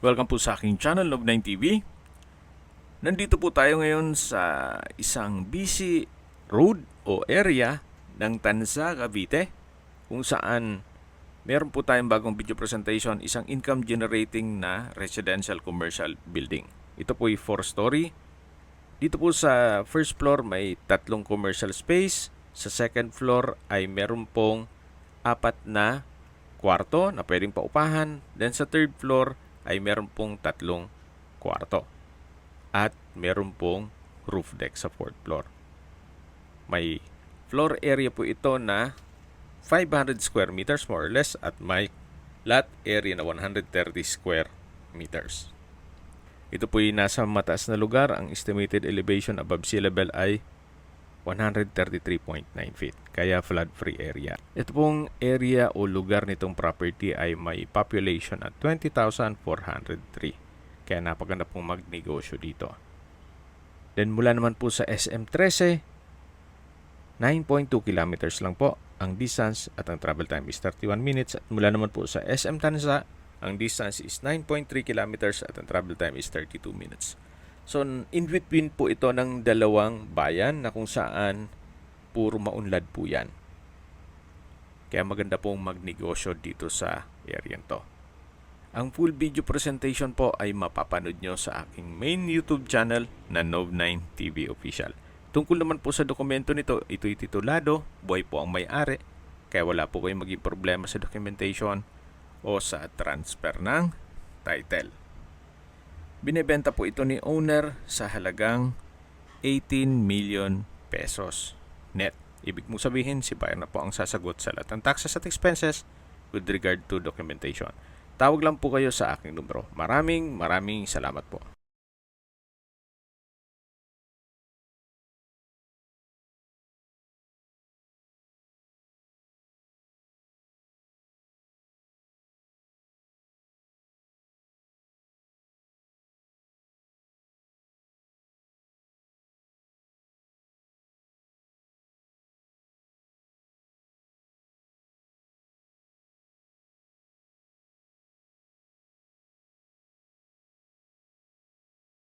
Welcome po sa aking channel, Love9 TV. Nandito po tayo ngayon sa isang busy road o area ng Tanza, Cavite, kung saan meron po tayong bagong video presentation, isang income generating na residential commercial building. Ito po ay 4-story. Dito po sa first floor may 3 commercial space. Sa second floor ay meron pong 4 na kwarto na pwedeng paupahan. Then sa third floor ay meron pong 3 kwarto. At meron pong roof deck sa 4th floor. May floor area po ito na 500 square meters more or less at may lot area na 130 square meters. Ito po yung nasa mataas na lugar. Ang estimated elevation above sea level ay 133.9 feet. Kaya flood-free area. Ito pong area o lugar nitong property ay may population at 20,403. Kaya napaganda pong magnegosyo dito. Then mula naman po sa SM13, 9.2 kilometers lang po ang distance at ang travel time is 31 minutes. At mula naman po sa SM Tanza, ang distance is 9.3 kilometers at ang travel time is 32 minutes. So, in between po ito ng dalawang bayan na kung saan puro maunlad po yan. Kaya maganda pong magnegosyo dito sa area to. Ang full video presentation po ay mapapanood nyo sa aking main YouTube channel na Love9 TV Official. Tungkol naman po sa dokumento nito, ito'y titulado, buhay po ang may-ari, kaya wala po kayong maging problema sa documentation o sa transfer ng title. Binebenta po ito ni owner sa halagang 18 million pesos net. Ibig mong sabihin, si buyer na po ang sasagot sa lahat ng taxes at expenses with regard to documentation. Tawag lang po kayo sa aking numero. Maraming salamat po.